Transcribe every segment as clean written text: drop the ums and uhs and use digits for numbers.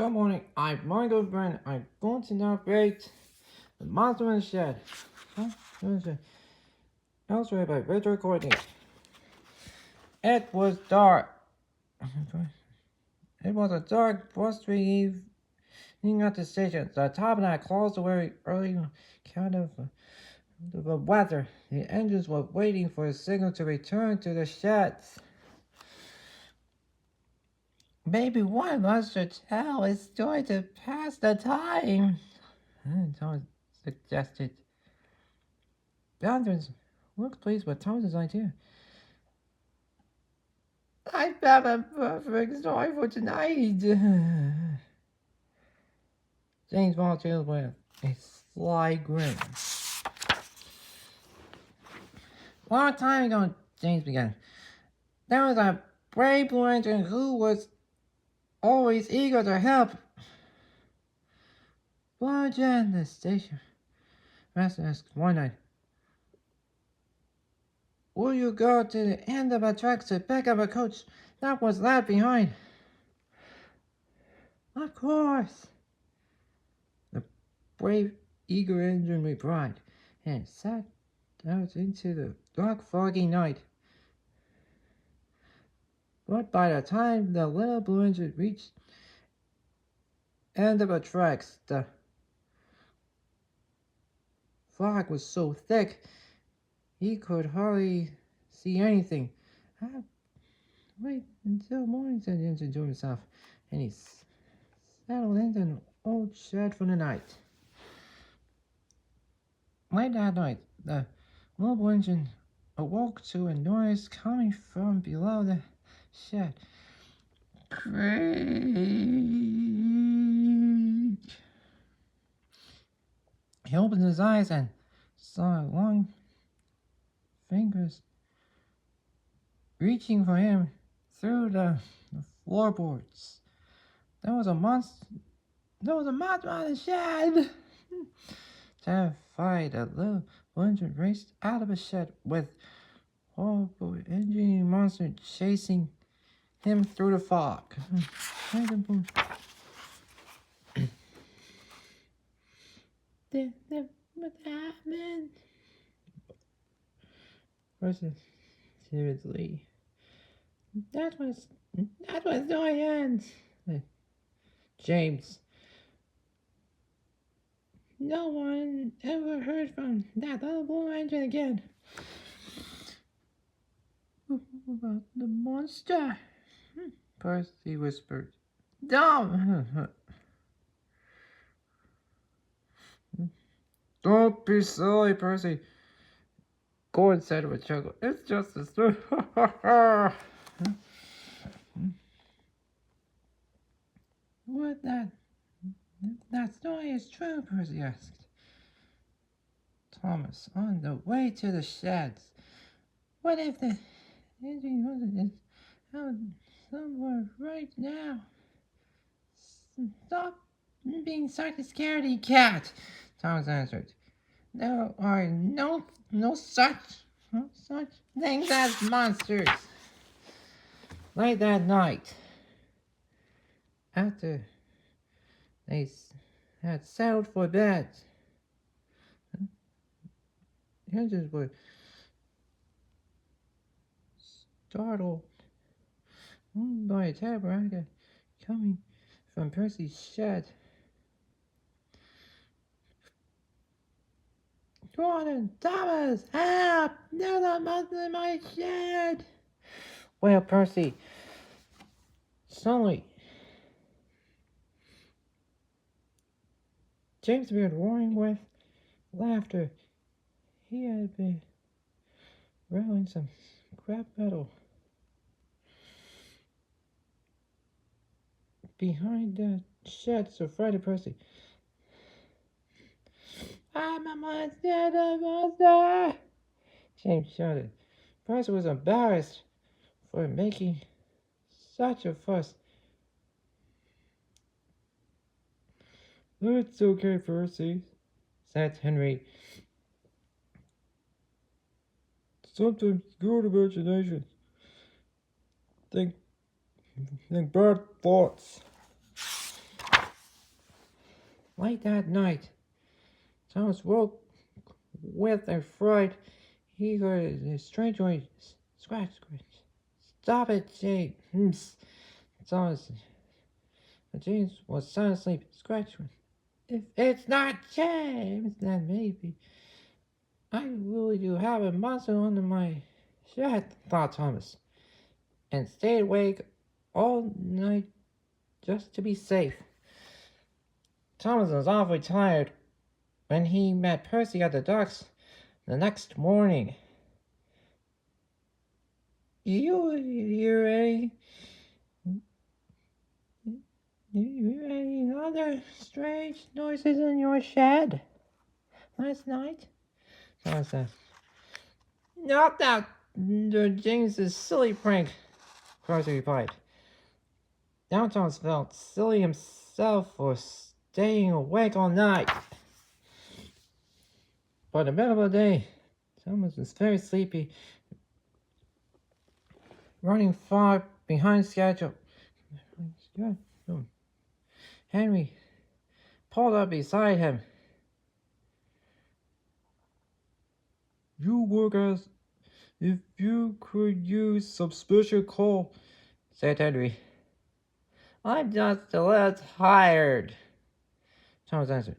Good morning, I'm Michael Brandon. I'm going to narrate The Monster in the Shed. Illustrated by Richard Courtney. It was dark. It was a dark, blustery evening at the station. The top had closed the very early count of the weather. The engines were waiting for a signal to return to the sheds. Maybe one of us should tell a story to pass the time, Thomas suggested. Boundaries looked pleased with Thomas's idea. I have a perfect story for tonight. James volunteered with a sly grin. A long time ago, James began, there was a brave Blue Ranger who was always eager to help. Blue Jen, the station master asked one night, will you go to the end of the tracks to pick up a coach that was left behind? Of course. The brave, eager engine replied, and sat out into the dark, foggy night. But by the time the little blue engine reached end of the tracks, the fog was so thick he could hardly see anything. Wait until morning, said the engine to himself, and he settled into an old shed for the night. Late that night, the mobile engine awoke to a noise coming from below the shed. Creak! He opened his eyes and saw long fingers reaching for him through the floorboards. There was a monster on the shed! Terrified, the little engine raced out of the shed with horrible engine monster chasing him through the fog. What happened? Person seriously. That was Diane. James. No one ever heard from that little blue engine again. About the monster? Percy whispered. Dumb! Don't be silly, Percy. Gordon said with a chuckle. It's just a story. What that story is true, Percy asked. Thomas, on the way to the sheds. What if the engine wasn't out somewhere right now? Stop being such a scaredy cat, Thomas answered. There are no such things as monsters. Late that night, after they had settled for bed, the engines were startled by a terrible racket coming from Percy's shed. Gordon, Thomas, help! There's a monster in my shed! Well, Percy, suddenly, James began roaring with laughter. He had been rattling some scrap metal behind the shed, so frightened Percy. I'm a monster! James shouted. Percy was embarrassed for making such a fuss. It's okay, Percy, said Henry. Sometimes good imagination. Think bad thoughts. Late that night, Thomas woke with a fright. He heard a strange noise. Scratch, scratch. Stop it, James. Thomas. James was sound asleep. Scratch. If it's not James, then maybe I really do have a monster under my shed, thought Thomas, and stayed awake all night just to be safe. Thomas was awfully tired when he met Percy at the docks the next morning. You hear any other strange noises in your shed last night? Thomas asked. Not that James's silly prank, Percy replied. Now Thomas felt silly himself for staying awake all night. By the middle of the day, Thomas was very sleepy, running far behind schedule. Henry pulled up beside him. You work as if you could use some special coal, said Henry. I'm just a little tired, Thomas answered.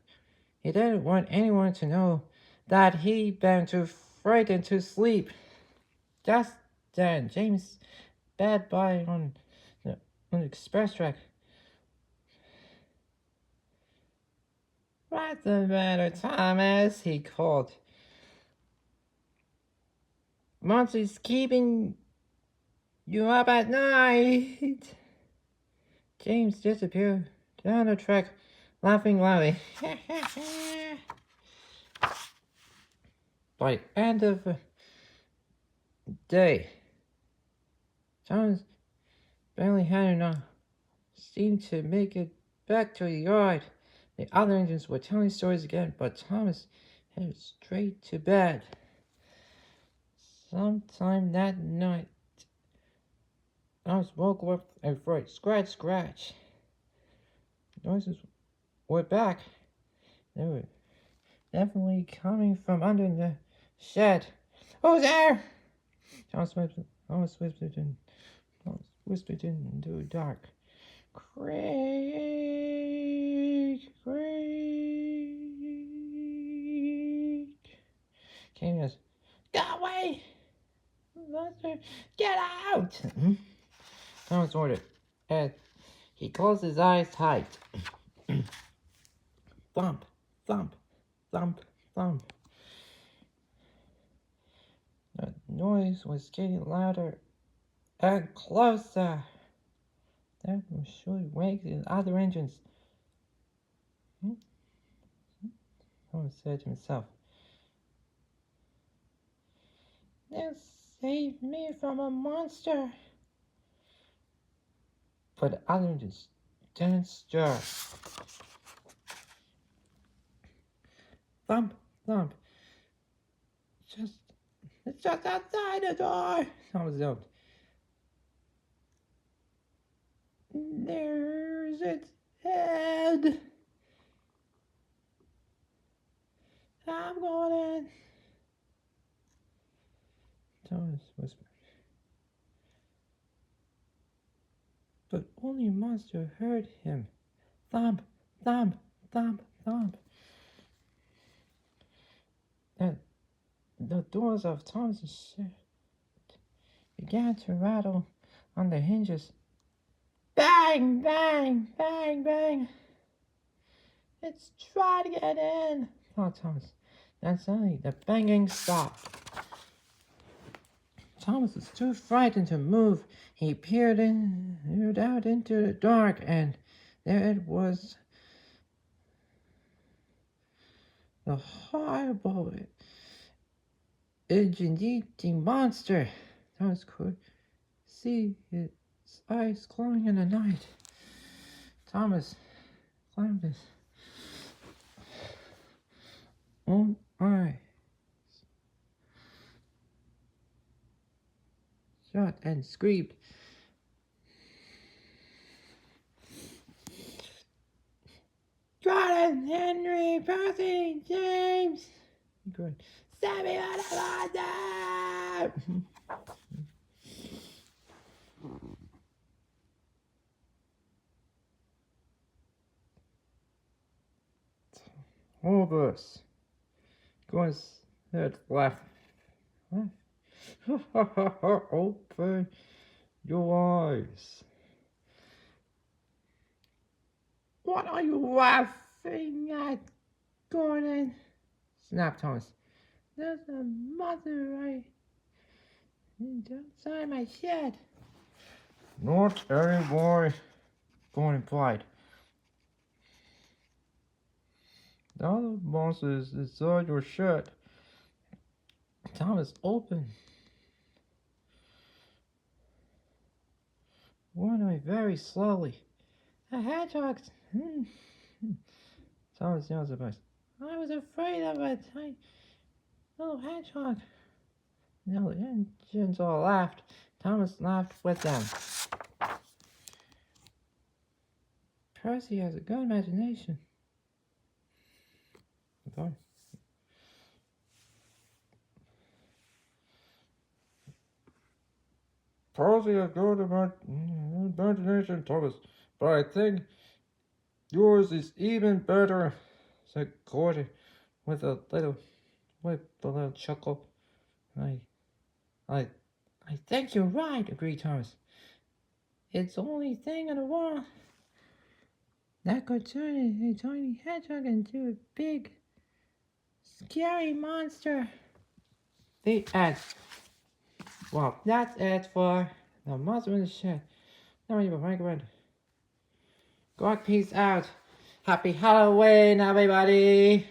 He didn't want anyone to know that he'd been too frightened to sleep. Just then, James sped by on the express track. What's the matter, Thomas? He called. Monty's keeping you up at night. James disappeared down the track, laughing loudly. By the end of the day, Thomas barely had enough steam to make it back to the yard. The other engines were telling stories again, but Thomas headed straight to bed. Sometime that night, Thomas woke up and fright. Scratch, scratch. Noises were back. They were definitely coming from under the shed. Who's there? Thomas whispered into the dark. Creak, creak. Came as, go away! Monster, get out! Thomas ordered, and he closed his eyes tight. Thump, thump, thump, thump. The noise was getting louder and closer. That should wake the other engines. Thomas said to himself. They'll save me from a monster. But the other engines didn't stir. Thump, thump. It's just outside the door, Thomas yelled. There's its head. I'm going in. Thomas whispered. But only a monster heard him. Thump, thump, thump, thump. And the doors of Thomas's shed began to rattle on the hinges. Bang, bang, bang, bang. It's trying to get in, thought Thomas. Then suddenly the banging stopped. Thomas was too frightened to move. He peered out into the dark, and there it was. The horrible, eating monster. Thomas could see its eyes glowing in the night. Thomas climbed his own eyes shut and screamed. Jordan, Henry, Percy, James. Good. Sammy, Wonder. All this. Go ahead, laugh. Open your eyes. What are you laughing at, Gordon? Snapped Thomas. There's a mother right outside my shed. Not anymore, Gordon replied. The other monsters inside your shed. Thomas opened one eye very slowly. A hedgehog. Thomas yelled surprised. I was afraid of a tiny little hedgehog. No, the engines all laughed. Thomas laughed with them. Percy has a good imagination. Sorry. Percy has good imagination, Thomas, but I think yours is even better, said Gordon with a little chuckle. I think you're right, agreed Thomas. It's the only thing in the world that could turn a tiny hedgehog into a big, scary monster. The end. Well, that's it for the monster in the shed. Now we have Michael Brandon. God, peace out. Happy Halloween, everybody.